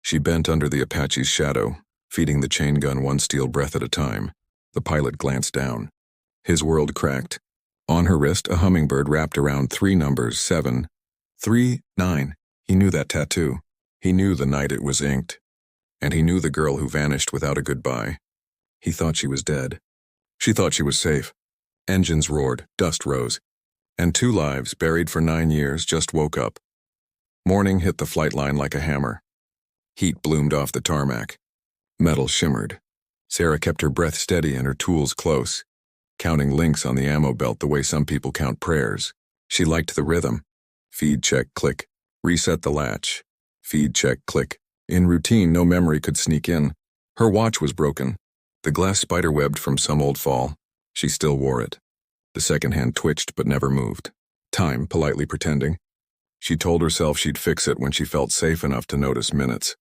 She bent under the Apache's shadow, feeding the chain gun one steel breath at a time. The pilot glanced down. His world cracked. On her wrist, a hummingbird wrapped around 3 numbers, 7, 3, 9. He knew that tattoo. He knew the night it was inked. And he knew the girl who vanished without a goodbye. He thought she was dead. She thought she was safe. Engines roared, dust rose. And 2 lives, buried for 9 years, just woke up. Morning hit the flight line like a hammer. Heat bloomed off the tarmac. Metal shimmered. Sarah kept her breath steady and her tools close, counting links on the ammo belt the way some people count prayers. She liked the rhythm. Feed, check, click. Reset the latch. Feed, check, click. In routine, no memory could sneak in. Her watch was broken. The glass spiderwebbed from some old fall. She still wore it. The second hand twitched but never moved. Time, politely pretending. She told herself she'd fix it when she felt safe enough to notice minutes.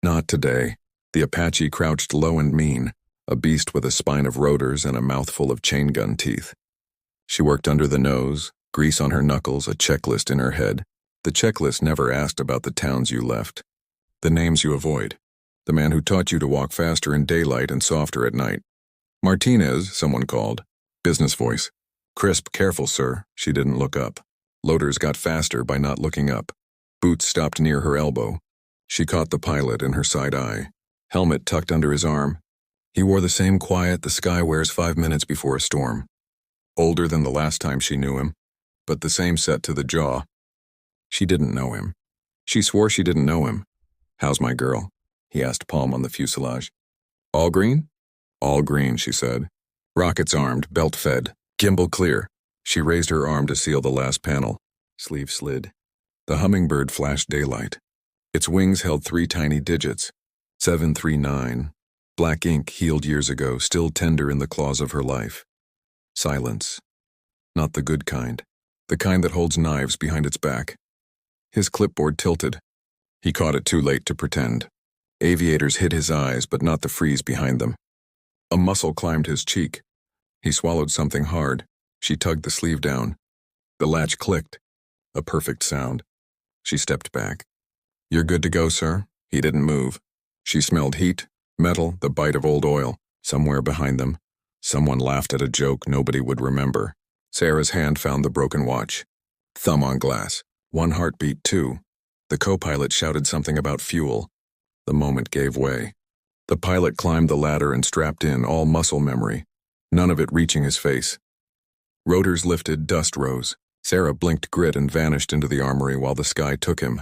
Not today. The Apache crouched low and mean, a beast with a spine of rotors and a mouthful of chain gun teeth. She worked under the nose, grease on her knuckles, a checklist in her head. The checklist never asked about the towns you left, the names you avoid, the man who taught you to walk faster in daylight and softer at night. Martinez, someone called. Business voice. Crisp, careful, sir. She didn't look up. Loaders got faster by not looking up. Boots stopped near her elbow. She caught the pilot in her side eye. Helmet tucked under his arm. He wore the same quiet the sky wears 5 minutes before a storm. Older than the last time she knew him, but the same set to the jaw. She didn't know him. She swore she didn't know him. How's my girl? He asked, palm on the fuselage. All green? All green, she said. Rockets armed, belt fed, gimbal clear. She raised her arm to seal the last panel. Sleeve slid. The hummingbird flashed daylight. Its wings held 3 tiny digits. 739. Black ink healed years ago, still tender in the claws of her life. Silence. Not the good kind. The kind that holds knives behind its back. His clipboard tilted. He caught it too late to pretend. Aviators hid his eyes, but not the freeze behind them. A muscle climbed his cheek. He swallowed something hard. She tugged the sleeve down. The latch clicked. A perfect sound. She stepped back. You're good to go, sir? He didn't move. She smelled heat, metal, the bite of old oil. Somewhere behind them, someone laughed at a joke nobody would remember. Sarah's hand found the broken watch. Thumb on glass. 1 heartbeat, 2. The co-pilot shouted something about fuel. The moment gave way. The pilot climbed the ladder and strapped in, all muscle memory, none of it reaching his face. Rotors lifted, dust rose. Sarah blinked grit and vanished into the armory while the sky took him.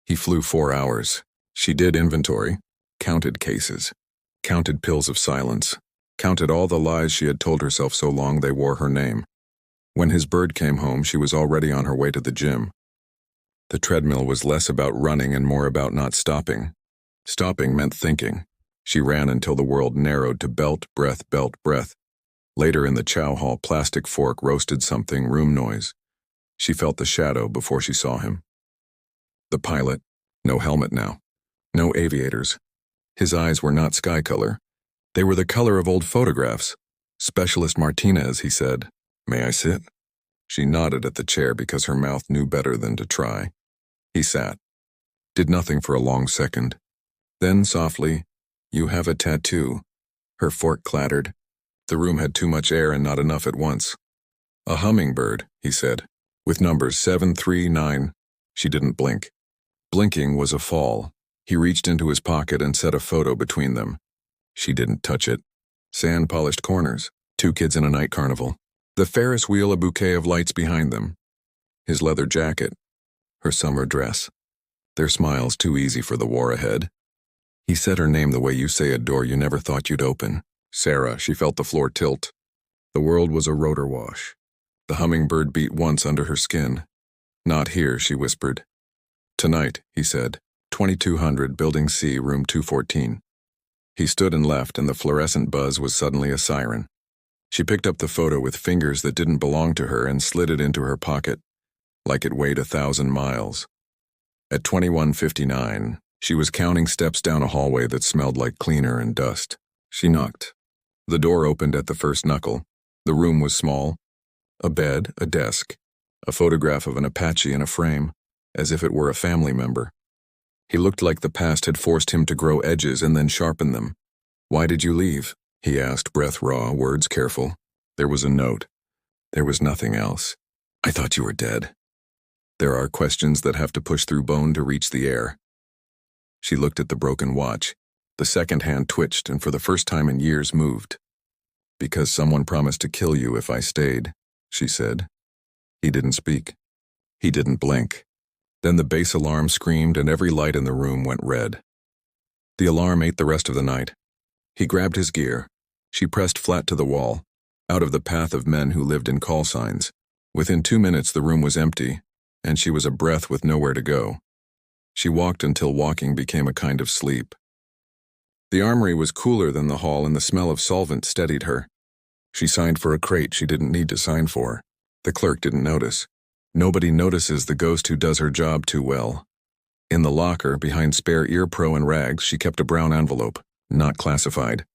He flew 4 hours. She did inventory, counted cases, counted pills of silence, counted all the lies she had told herself so long they wore her name. When his bird came home, she was already on her way to the gym. The treadmill was less about running and more about not stopping. Stopping meant thinking. She ran until the world narrowed to belt, breath, belt, breath. Later in the chow hall, plastic fork roasted something, room noise. She felt the shadow before she saw him. The pilot, no helmet now. No aviators. His eyes were not sky color. They were the color of old photographs. Specialist Martinez, he said. May I sit? She nodded at the chair because her mouth knew better than to try. He sat. Did nothing for a long second. Then softly, you have a tattoo. Her fork clattered. The room had too much air and not enough at once. A hummingbird, he said, with numbers 739. She didn't blink. Blinking was a fall. He reached into his pocket and set a photo between them. She didn't touch it. Sand-polished corners, 2 kids in a night carnival. The Ferris wheel, a bouquet of lights behind them. His leather jacket. Her summer dress. Their smiles too easy for the war ahead. He said her name the way you say a door you never thought you'd open. Sarah, she felt the floor tilt. The world was a rotor wash. The hummingbird beat once under her skin. Not here, she whispered. Tonight, he said. 2200, Building C, Room 214. He stood and left, and the fluorescent buzz was suddenly a siren. She picked up the photo with fingers that didn't belong to her and slid it into her pocket, like it weighed 1,000 miles. At 21:59, she was counting steps down a hallway that smelled like cleaner and dust. She knocked. The door opened at the first knuckle. The room was small. A bed, a desk, a photograph of an Apache in a frame, as if it were a family member. He looked like the past had forced him to grow edges and then sharpen them. "Why did you leave?" he asked, breath raw, words careful. There was a note. There was nothing else. "I thought you were dead." There are questions that have to push through bone to reach the air. She looked at the broken watch. The second hand twitched and for the first time in years moved. "Because someone promised to kill you if I stayed," she said. He didn't speak. He didn't blink. Then the base alarm screamed and every light in the room went red. The alarm ate the rest of the night. He grabbed his gear. She pressed flat to the wall, out of the path of men who lived in call signs. Within 2 minutes the room was empty, and she was a breath with nowhere to go. She walked until walking became a kind of sleep. The armory was cooler than the hall and the smell of solvent steadied her. She signed for a crate she didn't need to sign for. The clerk didn't notice. Nobody notices the ghost who does her job too well. In the locker, behind spare ear pro and rags, she kept a brown envelope, not classified.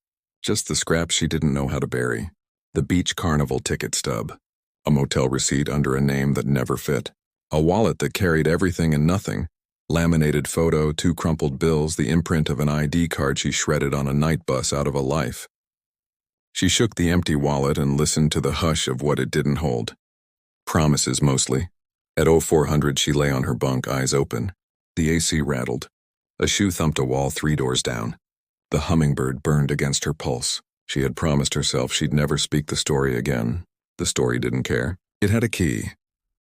Just the scraps she didn't know how to bury. The beach carnival ticket stub. A motel receipt under a name that never fit. A wallet that carried everything and nothing. Laminated photo, 2 crumpled bills, the imprint of an ID card she shredded on a night bus out of a life. She shook the empty wallet and listened to the hush of what it didn't hold. Promises, mostly. At 0400 she lay on her bunk, eyes open. The AC rattled. A shoe thumped a wall 3 doors down. The hummingbird burned against her pulse. She had promised herself she'd never speak the story again. The story didn't care. It had a key.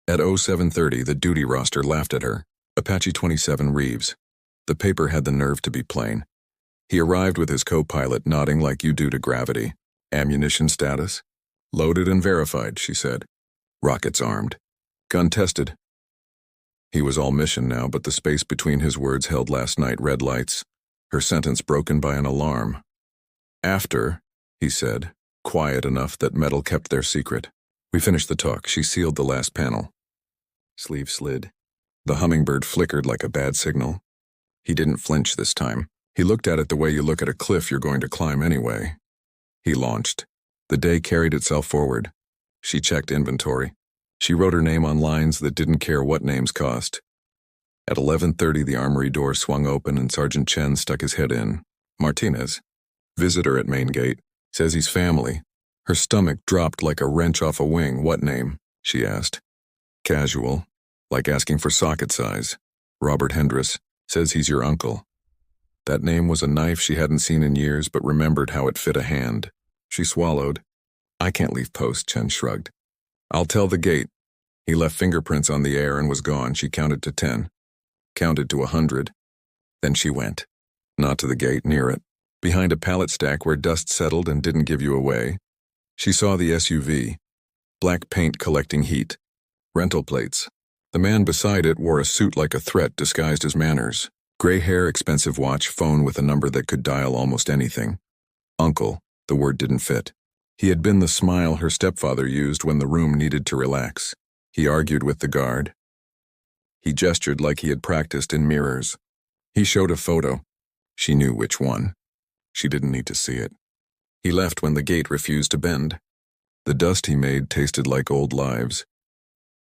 At 0730 the duty roster laughed at her. Apache 27 Reeves. The paper had the nerve to be plain. He arrived with his co-pilot nodding like you do to gravity. Ammunition status? Loaded and verified, she said. Rockets armed. Gun tested. He was all mission now, but the space between his words held last night red lights. Her sentence broken by an alarm. "After," he said, quiet enough that metal kept their secret. We finished the talk. She sealed the last panel. Sleeve slid. The hummingbird flickered like a bad signal. He didn't flinch this time. He looked at it the way you look at a cliff you're going to climb anyway. He launched. The day carried itself forward. She checked inventory. She wrote her name on lines that didn't care what names cost. At 11:30 the armory door swung open and Sergeant Chen stuck his head in. "Martinez. Visitor at main gate. Says he's family." Her stomach dropped like a wrench off a wing. "What name?" she asked. "Casual. Like asking for socket size. Robert Hendress. Says he's your uncle." That name was a knife she hadn't seen in years but remembered how it fit a hand. She swallowed. "I can't leave post," Chen shrugged. "I'll tell the gate." He left fingerprints on the air and was gone. She counted to 10. Counted to 100. Then she went. Not to the gate, near it. Behind a pallet stack where dust settled and didn't give you away. She saw the SUV. Black paint collecting heat. Rental plates. The man beside it wore a suit like a threat disguised as manners. Gray hair, expensive watch, phone with a number that could dial almost anything. Uncle. The word didn't fit. He had been the smile her stepfather used when the room needed to relax. He argued with the guard. He gestured like he had practiced in mirrors. He showed a photo. She knew which one. She didn't need to see it. He left when the gate refused to bend. The dust he made tasted like old lives.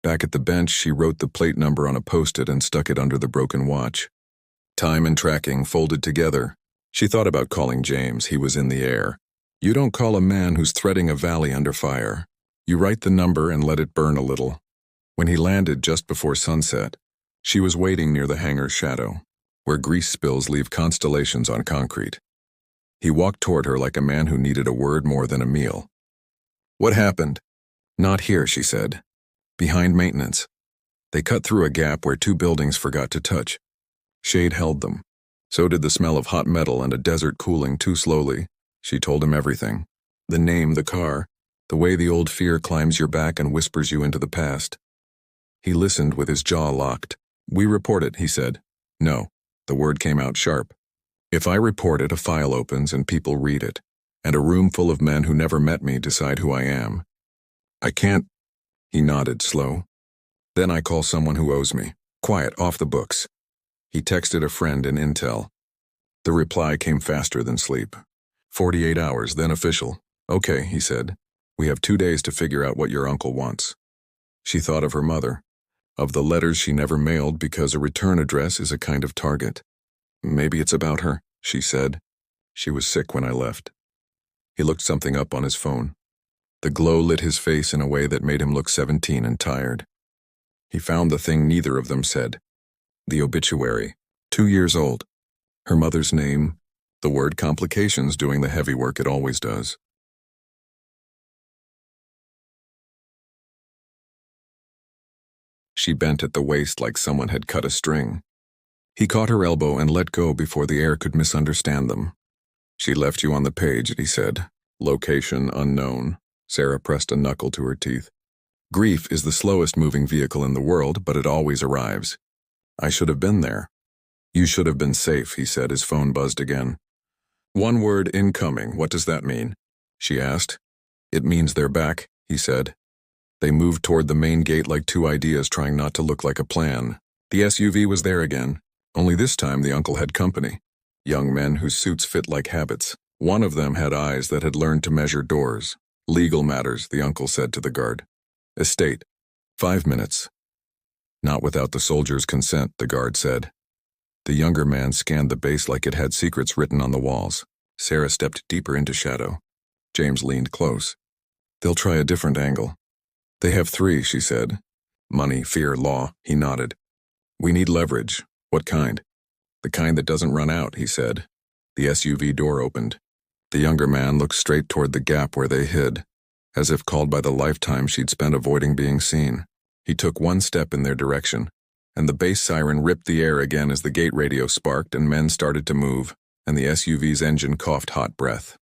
Back at the bench, she wrote the plate number on a post-it and stuck it under the broken watch. Time and tracking folded together. She thought about calling James. He was in the air. You don't call a man who's threading a valley under fire. You write the number and let it burn a little. When he landed just before sunset, she was waiting near the hangar's shadow, where grease spills leave constellations on concrete. He walked toward her like a man who needed a word more than a meal. "What happened?" "Not here," she said. "Behind maintenance. They cut through a gap where 2 buildings forgot to touch. Shade held them. So did the smell of hot metal and a desert cooling too slowly." She told him everything. The name, the car, the way the old fear climbs your back and whispers you into the past. He listened with his jaw locked. "We report it," he said. "No." The word came out sharp. "If I report it, a file opens and people read it, and a room full of men who never met me decide who I am. I can't." He nodded, slow. "Then I call someone who owes me. Quiet, off the books." He texted a friend in Intel. The reply came faster than sleep. 48 hours, then official. "Okay," he said. "We have 2 days to figure out what your uncle wants." She thought of her mother, of the letters she never mailed because a return address is a kind of target. Maybe it's about her, she said. She was sick when I left. He looked something up on his phone. The glow lit his face in a way that made him look 17 and tired. He found the thing neither of them said. The obituary, 2 years old. Her mother's name, the word complications doing the heavy work it always does. She bent at the waist like someone had cut a string. He caught her elbow and let go before the air could misunderstand them. She left you on the page, he said. Location unknown. Sarah pressed a knuckle to her teeth. Grief is the slowest moving vehicle in the world, but it always arrives. I should have been there. You should have been safe, he said. His phone buzzed again. One word, incoming. What does that mean? She asked. It means they're back, he said. They moved toward the main gate like two ideas trying not to look like a plan. The SUV was there again. Only this time the uncle had company. Young men whose suits fit like habits. One of them had eyes that had learned to measure doors. Legal matters, the uncle said to the guard. Estate. 5 minutes. Not without the soldier's consent, the guard said. The younger man scanned the base like it had secrets written on the walls. Sarah stepped deeper into shadow. James leaned close. They'll try a different angle. They have 3, she said. Money, fear, law, he nodded. We need leverage. What kind? The kind that doesn't run out, he said. The SUV door opened. The younger man looked straight toward the gap where they hid, as if called by the lifetime she'd spent avoiding being seen. He took one step in their direction, and the base siren ripped the air again as the gate radio sparked and men started to move, and the SUV's engine coughed hot breath.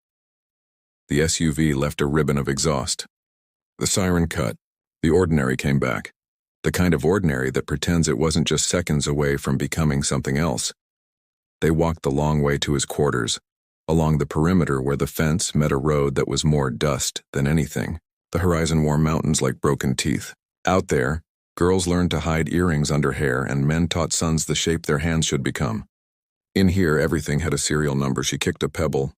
The SUV left a ribbon of exhaust. The siren cut. The ordinary came back. The kind of ordinary that pretends it wasn't just seconds away from becoming something else. They walked the long way to his quarters, along the perimeter where the fence met a road that was more dust than anything. The horizon wore mountains like broken teeth. Out there, girls learned to hide earrings under hair and men taught sons the shape their hands should become. In here, everything had a serial number. She kicked a pebble.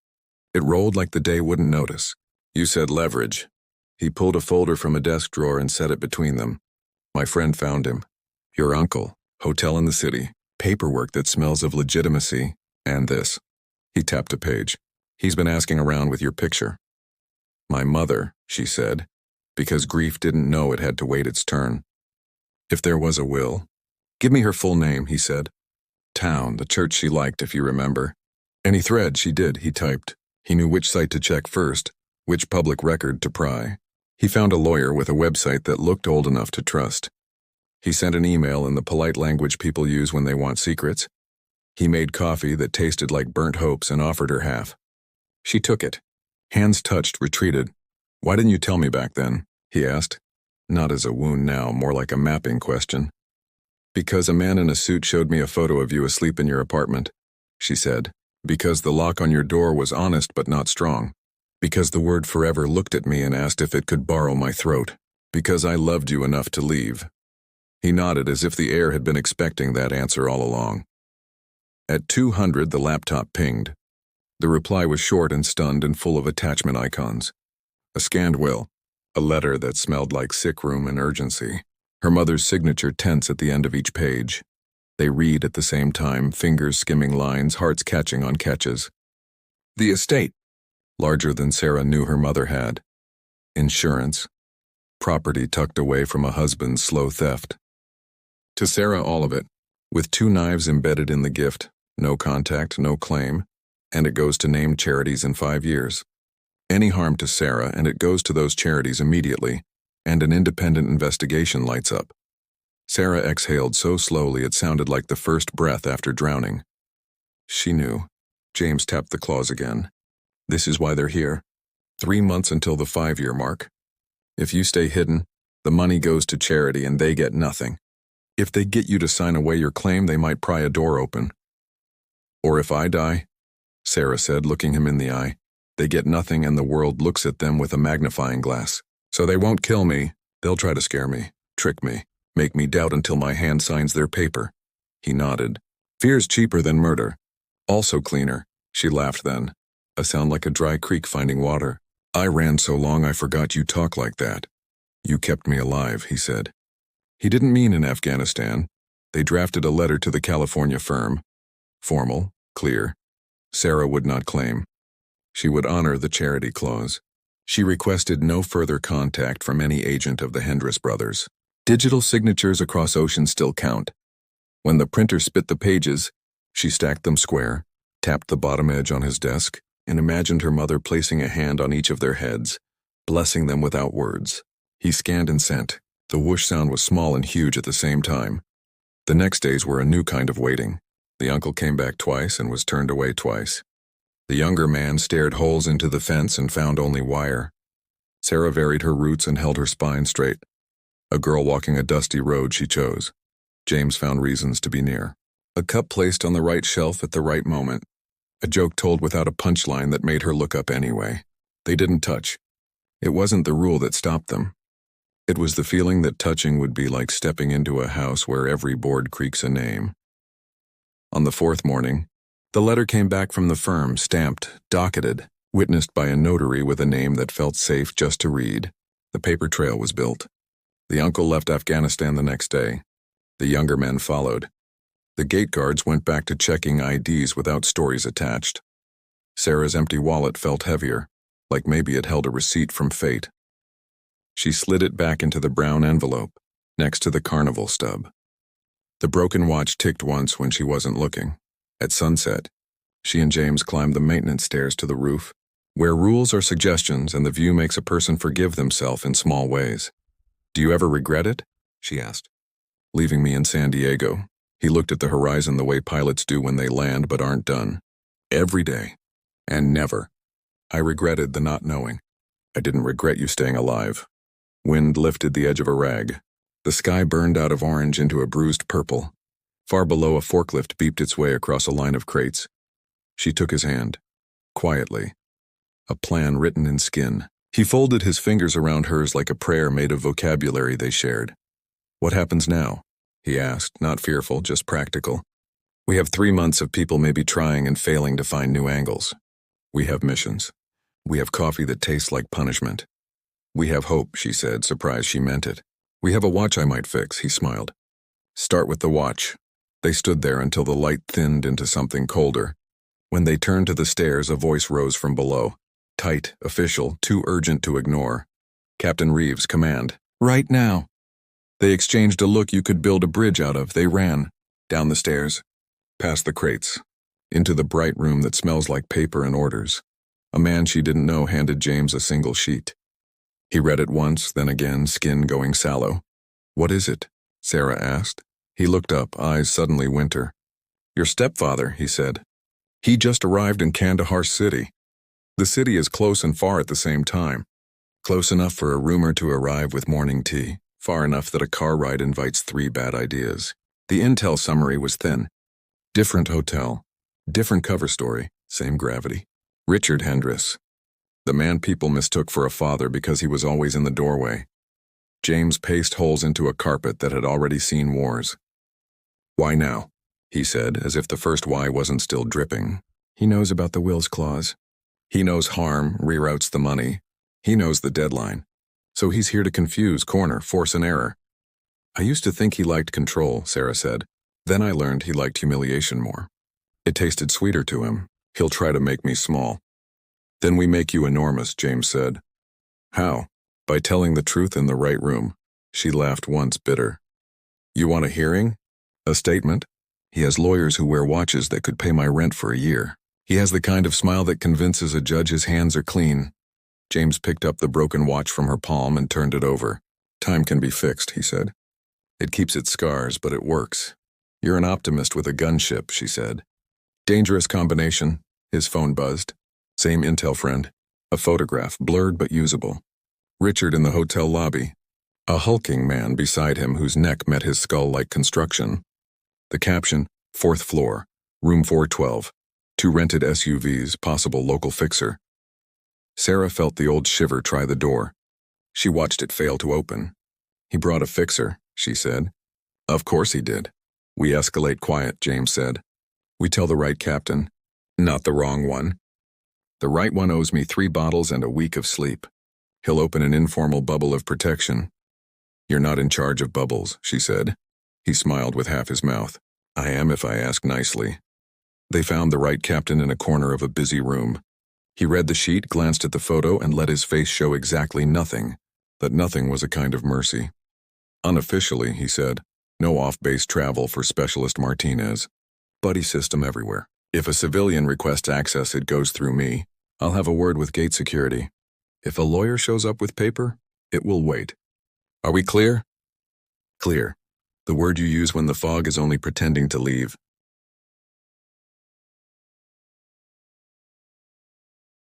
It rolled like the day wouldn't notice. You said leverage. He pulled a folder from a desk drawer and set it between them. My friend found him. Your uncle. Hotel in the city. Paperwork that smells of legitimacy. And this. He tapped a page. He's been asking around with your picture. My mother, she said, because grief didn't know it had to wait its turn. If there was a will. Give me her full name, he said. Town, the church she liked, if you remember. Any thread she did, he typed. He knew which site to check first, which public record to pry. He found a lawyer with a website that looked old enough to trust. He sent an email in the polite language people use when they want secrets. He made coffee that tasted like burnt hopes and offered her half. She took it. Hands touched, retreated. Why didn't you tell me back then? He asked. Not as a wound now, more like a mapping question. Because a man in a suit showed me a photo of you asleep in your apartment, she said. Because the lock on your door was honest but not strong. Because the word forever looked at me and asked if it could borrow my throat. Because I loved you enough to leave. He nodded as if the air had been expecting that answer all along. At 200, the laptop pinged. The reply was short and stunned and full of attachment icons. A scanned will. A letter that smelled like sick room and urgency. Her mother's signature tense at the end of each page. They read at the same time, fingers skimming lines, hearts catching on catches. The estate. Larger than Sarah knew her mother had. Insurance. Property tucked away from a husband's slow theft. To Sarah, all of it, with 2 knives embedded in the gift, no contact, no claim, and it goes to named charities in 5 years. Any harm to Sarah, and it goes to those charities immediately, and an independent investigation lights up. Sarah exhaled so slowly it sounded like the first breath after drowning. She knew. James tapped the clause again. This is why they're here. 3 months until the 5-year mark. If you stay hidden, the money goes to charity and they get nothing. If they get you to sign away your claim, they might pry a door open. Or if I die, Sarah said, looking him in the eye, they get nothing and the world looks at them with a magnifying glass. So they won't kill me. They'll try to scare me, trick me, make me doubt until my hand signs their paper. He nodded. Fear's cheaper than murder. Also cleaner. She laughed then. A sound like a dry creek finding water. I ran so long I forgot you talk like that. You kept me alive, he said. He didn't mean in Afghanistan. They drafted a letter to the California firm. Formal, clear. Sarah would not claim. She would honor the charity clause. She requested no further contact from any agent of the Hendris brothers. Digital signatures across oceans still count. When the printer spit the pages, she stacked them square, tapped the bottom edge on his desk, and imagined her mother placing a hand on each of their heads, blessing them without words. He scanned and sent. The whoosh sound was small and huge at the same time. The next days were a new kind of waiting. The uncle came back twice and was turned away twice. The younger man stared holes into the fence and found only wire. Sarah varied her routes and held her spine straight. A girl walking a dusty road she chose. James found reasons to be near. A cup placed on the right shelf at the right moment. A joke told without a punchline that made her look up anyway. They didn't touch. It wasn't the rule that stopped them. It was the feeling that touching would be like stepping into a house where every board creaks a name. On the fourth morning, the letter came back from the firm, stamped, docketed, witnessed by a notary with a name that felt safe just to read. The paper trail was built. The uncle left Afghanistan the next day. The younger men followed. The gate guards went back to checking IDs without stories attached. Sarah's empty wallet felt heavier, like maybe it held a receipt from fate. She slid it back into the brown envelope, next to the carnival stub. The broken watch ticked once when she wasn't looking. At sunset, she and James climbed the maintenance stairs to the roof, where rules are suggestions and the view makes a person forgive themselves in small ways. "Do you ever regret it?" she asked. "Leaving me in San Diego." He looked at the horizon the way pilots do when they land but aren't done. "Every day. And never. I regretted the not knowing. I didn't regret you staying alive." Wind lifted the edge of a rag. The sky burned out of orange into a bruised purple. Far below, a forklift beeped its way across a line of crates. She took his hand. Quietly. A plan written in skin. He folded his fingers around hers like a prayer made of vocabulary they shared. "What happens now?" he asked, not fearful, just practical. "We have 3 months of people maybe trying and failing to find new angles. We have missions. We have coffee that tastes like punishment. We have hope," she said, surprised she meant it. "We have a watch I might fix," he smiled. "Start with the watch." They stood there until the light thinned into something colder. When they turned to the stairs, a voice rose from below. Tight, official, too urgent to ignore. Captain Reeves' command. "Right now." They exchanged a look you could build a bridge out of. They ran. Down the stairs. Past the crates. Into the bright room that smells like paper and orders. A man she didn't know handed James a single sheet. He read it once, then again, skin going sallow. "What is it?" Sarah asked. He looked up, eyes suddenly winter. "Your stepfather," he said. "He just arrived in Kandahar City. The city is close and far at the same time. Close enough for a rumor to arrive with morning tea. Far enough that a car ride invites 3 bad ideas." The intel summary was thin. Different hotel. Different cover story. Same gravity. Richard Hendris. The man people mistook for a father because he was always in the doorway. James paced holes into a carpet that had already seen wars. "Why now?" he said, as if the first why wasn't still dripping. "He knows about the wills clause. He knows harm reroutes the money. He knows the deadline. So he's here to confuse, corner, force an error." "I used to think he liked control," Sarah said. "Then I learned he liked humiliation more. It tasted sweeter to him. He'll try to make me small." "Then we make you enormous," James said. "How?" "By telling the truth in the right room." She laughed once, bitter. "You want a hearing? A statement?" He has lawyers who wear watches that could pay my rent for a year. He has the kind of smile that convinces a judge his hands are clean. James picked up the broken watch from her palm and turned it over. "Time can be fixed," he said. "It keeps its scars, but it works." "You're an optimist with a gunship," she said. "Dangerous combination." His phone buzzed. Same intel friend. A photograph, blurred but usable. Richard in the hotel lobby. A hulking man beside him whose neck met his skull-like construction. The caption, 4th floor, room 412. 2 rented SUVs, possible local fixer. Sarah felt the old shiver try the door. She watched it fail to open. "He brought a fixer," she said. "Of course he did." "We escalate quiet," James said. "We tell the right captain. Not the wrong one. The right one owes me 3 bottles and a week of sleep. He'll open an informal bubble of protection." "You're not in charge of bubbles," she said. He smiled with half his mouth. "I am if I ask nicely." They found the right captain in a corner of a busy room. He read the sheet, glanced at the photo, and let his face show exactly nothing. That nothing was a kind of mercy. Unofficially, he said, no off-base travel for Specialist Martinez. Buddy system everywhere. If a civilian requests access, it goes through me. I'll have a word with gate security. If a lawyer shows up with paper, it will wait. Are we clear? Clear. The word you use when the fog is only pretending to leave.